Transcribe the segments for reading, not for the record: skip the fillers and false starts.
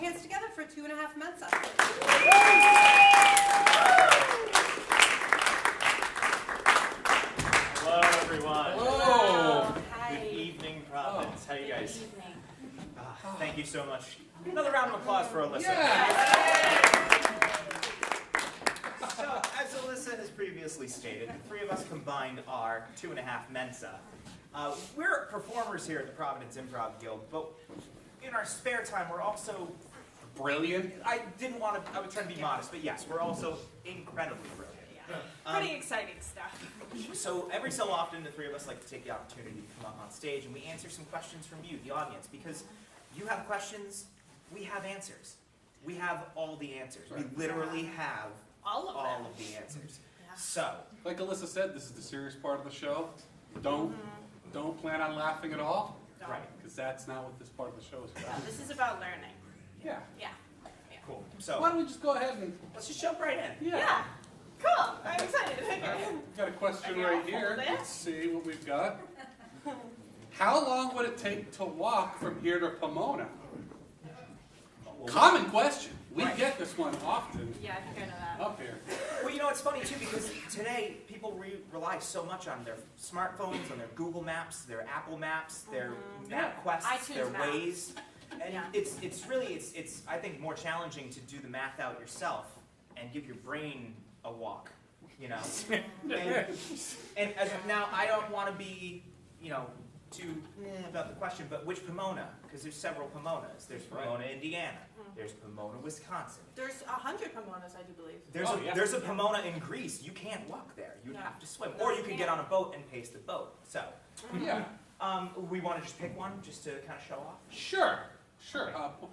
hands together for 2.5 Mensa. Hello, everyone. Hello. Hi. Good evening, Providence. How are you guys? Good evening. Thank you so much. Another round of applause for Alyssa. So, as Alyssa has previously stated, the three of us combined are 2.5 Mensa. We're performers here at the Providence Improv Guild, but in our spare time, we're also Brilliant. I was trying to be modest, but yes, we're also incredibly brilliant. Pretty exciting stuff. So every so often, the three of us like to take the opportunity to come up on stage and we answer some questions from you, the audience, because you have questions, we have answers. We have all the answers. We literally have All of them. the answers. Yeah. So, Like Alyssa said, this is the serious part of the show. Don't plan on laughing at all, Don't. right, because that's not what this part of the show is Yeah, about. this is about learning. Yeah. Yeah. cool. Why So, don't we just go ahead and let's just jump right in. Yeah. Cool. I'm excited. We've got a question Okay, right I'll here. hold it. Let's see what we've got. How long would it take to walk from here to Pomona? Common question. We Right. get this one often Yeah, I think I know that. up here. Well, you know, it's funny too because today people rely so much on their smartphones, on their Google Maps, their Apple Maps, their MapQuests, iTunes their Maps. Waze, and Yeah. it's really I think more challenging to do the math out yourself and give your brain a walk, you know. and as of now, I don't want to be, you know, too about the question, but which Pomona? Because there's several Pomonas. There's Pomona, Indiana. There's Pomona, Wisconsin. There's 100 Pomonas, I do believe. There's a Pomona in Greece. You can't walk there. You'd have to swim. No, Or you you can can't. get on a boat and pace the boat. So, Yeah. we want to just pick one just to kind of show off. Sure.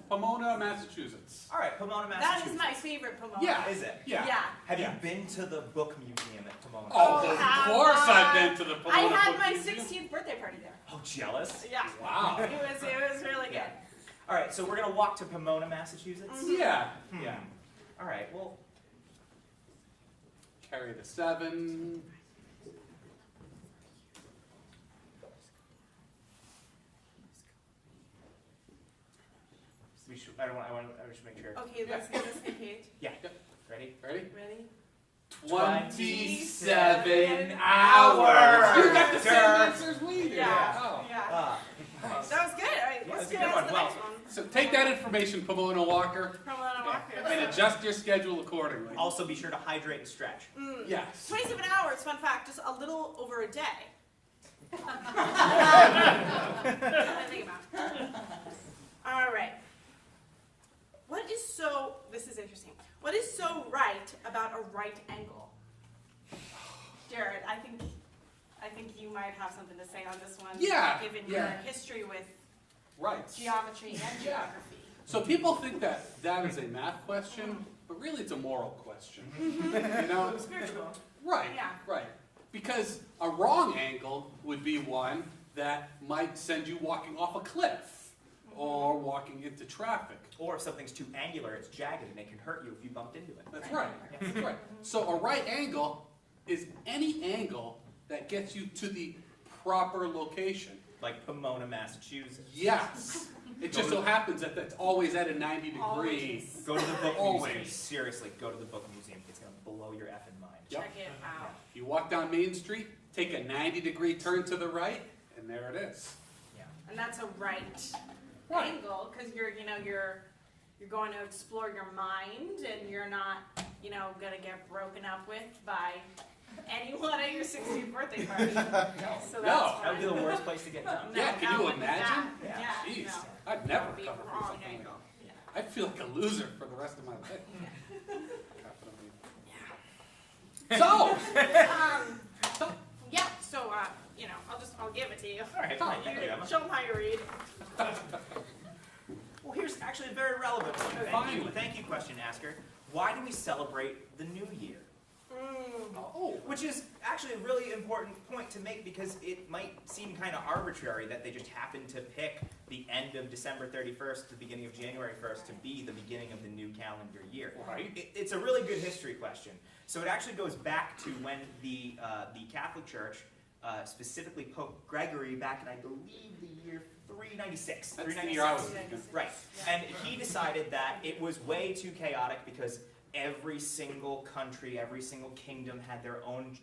Pomona, Massachusetts. All right, Pomona, That Massachusetts. is my favorite Pomona. Yeah. Is it? Yeah. Yeah. Have Yeah. you been to the book museum at Pomona? Oh, Oh, of have course I? I've been to the Pomona I had Book my Museum. 16th birthday party there. Oh, jealous. Yeah. Wow. It was really good. Yeah. All right, so we're gonna walk to Pomona, Massachusetts. Yeah. Yeah. All right. Well, Carry the 7. we should. I should make sure. Okay, let's get this page. Yeah. Yep. Ready? Ready? Ready? 27 hours. You got the same answers we did. Yeah. Oh. Yeah. Nice. That was good. All right, Yeah, let's that's a get good on to the one. next one. So take that information, Pomona Walker, Pomona Walker. and adjust your schedule accordingly. Also, be sure to hydrate and stretch. Yes. 27 hours, fun fact, just a little over a day. Something to think about. All right. This is interesting. What is so right about a right angle? Jared, I think you might have something to say on this one. Yeah, Given yeah. your history with Right. geometry and geography. So people think that that is a math question, but really it's a moral question. You know? Spiritual. Right. Yeah. Right. Because a wrong angle would be one that might send you walking off a cliff or walking into traffic. Or if something's too angular, it's jagged and it can hurt you if you bumped into it. That's right. That's right. So a right angle is any angle that gets you to the proper location. Like Pomona, Massachusetts. Yes. It just so happens that that's always at a 90 degree. Always. Go to the book Always. museum. Seriously, go to the book museum. It's going to blow your effing mind. Yep. Check it out. You walk down Main Street, take a 90-degree turn to the right, and there it is. Yeah. And that's a right Right. angle because you're going to explore your mind and you're not, going to get broken up with by anyone at your 16th birthday party. So that's No. That would be fine. the worst place to get done. No, Yeah, can that you would be imagine? bad. Yeah. Yeah, Jeez, no. I'd That never would be a cover for wrong something like angle. that. Yeah. I'd feel like a loser for the rest of my life. So, Yeah, so, I'll give it to you. All right, fine. Thank you, Emma. Show them how you read. Well, here's actually a very relevant one. Okay. Thank you, question asker. Why do we celebrate the new year? oh, Which is actually a really important point to make because it might seem kind of arbitrary that they just happen to pick the end of December 31st to the beginning of January 1st to be the beginning of the new calendar year. Right. It's a really good history question. So it actually goes back to when the Catholic Church, specifically Pope Gregory, back in I believe the year 396. That's the year I was thinking. Right. And he decided that it was way too chaotic because every single country, every single kingdom had their own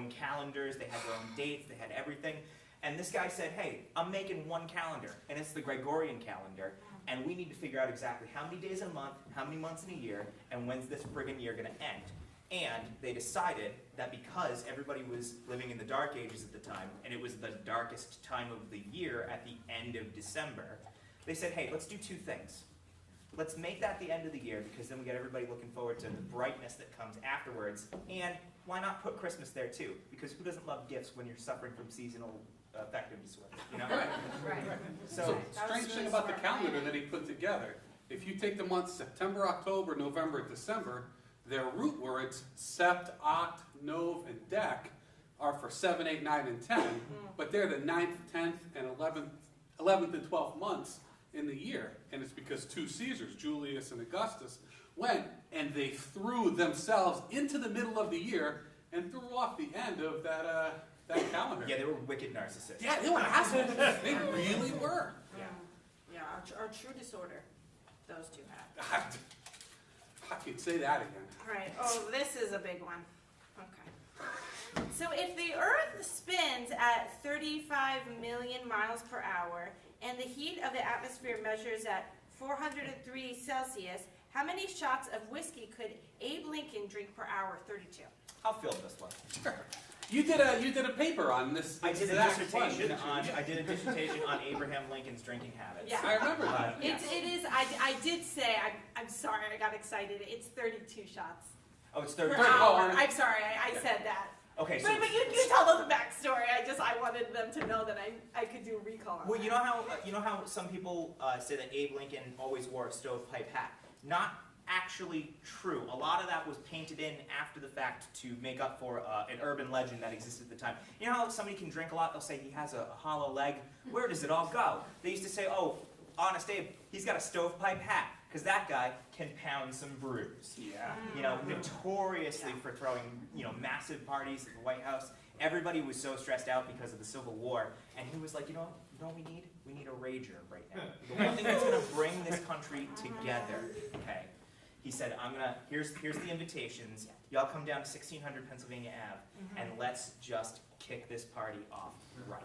calendars, they had their own dates, they had everything. And this guy said, hey, I'm making one calendar, and it's the Gregorian calendar, and we need to figure out exactly how many days in a month, how many months in a year, and when's this friggin' year gonna end. And they decided that because everybody was living in the Dark Ages at the time, and it was the darkest time of the year at the end of December, they said, hey, let's do two things. Let's make that the end of the year, because then we get everybody looking forward to the brightness that comes afterwards. And why not put Christmas there too? Because who doesn't love gifts when you're suffering from seasonal affective disorder? You know? Right. So, That was strange really thing about the smart calendar planning. that he put together, if you take the months September, October, November, December, their root words, sept, oct, nov, and dec, are for 7, 8, 9, and 10, but they're the 9th, 10th, and 11th and 12th months in the year. And it's because two Caesars, Julius and Augustus, went and they threw themselves into the middle of the year and threw off the end of that calendar. Yeah, they were wicked narcissists. Yeah, they were assholes. They really were. Yeah, our true disorder, those two have. I could say that again. Right. Oh, this is a big one. Okay. So if the Earth spins at 35 million miles per hour and the heat of the atmosphere measures at 403 Celsius, how many shots of whiskey could Abe Lincoln drink per hour? 32. I'll fill this one. Sure. You did a paper on this. I did a exact one, dissertation didn't you? on Abraham Lincoln's drinking habits. Yeah. I remember that. It is. I did say. I'm sorry. I got excited. It's 32 shots Oh, it's per 30. hour. I'm sorry. I said that. Okay, so But you tell them the backstory. I wanted them to know that I could do a recall on well, that. you know how some people say that Abe Lincoln always wore a stovepipe hat. Not actually true. A lot of that was painted in after the fact to make up for an urban legend that existed at the time. You know how somebody can drink a lot? They'll say he has a hollow leg. Where does it all go? They used to say, oh, Honest Abe, he's got a stovepipe hat, because that guy can pound some brews. Yeah. You know, notoriously for throwing, massive parties at the White House. Everybody was so stressed out because of the Civil War, and he was like, you know what we need? We need a rager right now. The one thing that's going to bring this country together, okay? He said, here's the invitations. Y'all come down to 1600 Pennsylvania Ave, and let's just kick this party off right.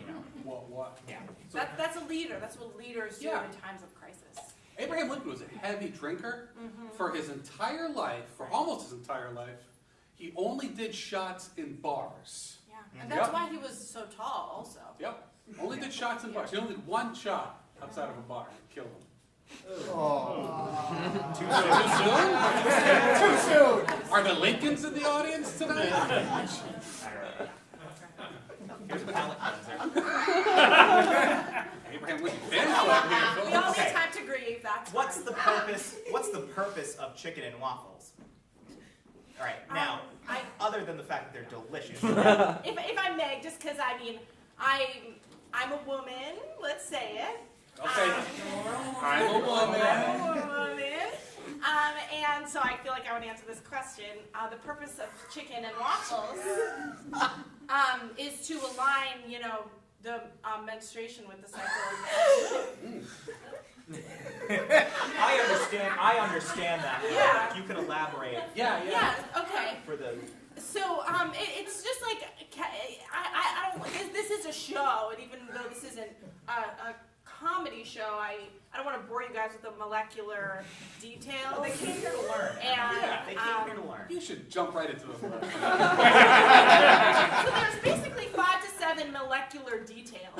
You know? What? Yeah. So That's a leader. That's what leaders do Yeah. in times of crisis. Abraham Lincoln was a heavy drinker for his entire life, for almost his entire life. He only did shots in bars. Yeah, and that's Yep. why he was so tall. Also. Yep. Only did shots in bars. He only did one shot outside of a bar and killed him. Too Too soon. Are the Lincolns in the audience tonight? Here's a palate cleanser. Abraham Lincoln fan club here, We folks. all Okay. need time to grieve. That's What's fine. the purpose? What's the purpose of chicken and waffles? All right. Now, other than the fact that they're delicious. If I may, just because I'm a woman. Let's say it. Okay. I'm a woman. I'm a woman. And so I feel like I would answer this question. The purpose of chicken and waffles is to align, the menstruation with the cycle of I understand that. Yeah. If you could elaborate Yeah, okay. for the. So it's just like I don't. This is a show, and even though this isn't a comedy show, I don't want to bore you guys with the molecular details. Well, they came here to learn. And They came here to learn. You should jump right into the floor. so there's basically 5 to 7 molecular details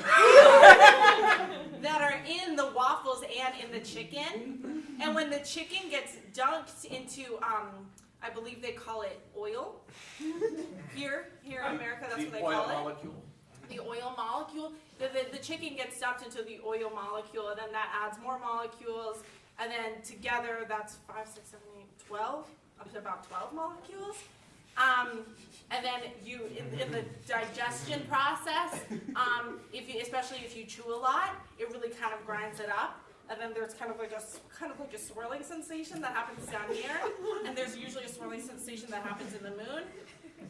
that are in the waffles and in the chicken. And when the chicken gets dunked into, I believe they call it oil. Here in America, that's what they The oil call it. molecule. The oil molecule. The chicken gets dumped into the oil molecule, and then that adds more molecules, and then together that's 5, 6, 7, 8, 12, up to about 12 molecules. And then in the digestion process, especially if you chew a lot, it really kind of grinds it up. And then there's kind of like a swirling sensation that happens down here, and there's usually a swirling sensation that happens in the moon.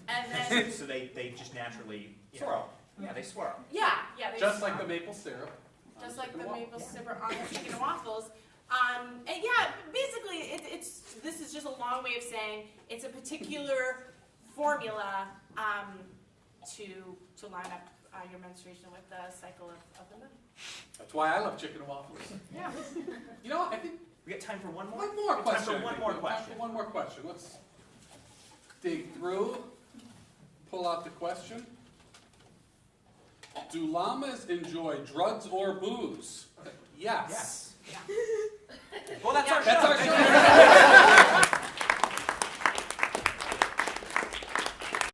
And then So they just naturally swirl. Yeah, they swirl. yeah, they Just like the maple syrup. just like the chicken and maple waffles. syrup on the chicken and waffles. And yeah, basically, this is just a long way of saying it's a particular formula to line up your menstruation with the cycle of the moon. That's why I love chicken and waffles. Yeah. You know, I think We got time for one more? one more Time question. for I one think. more We have time question. for one more question. Let's dig through, pull out the question. Do llamas enjoy drugs or booze? Yes. Well, that's our show. That's our show.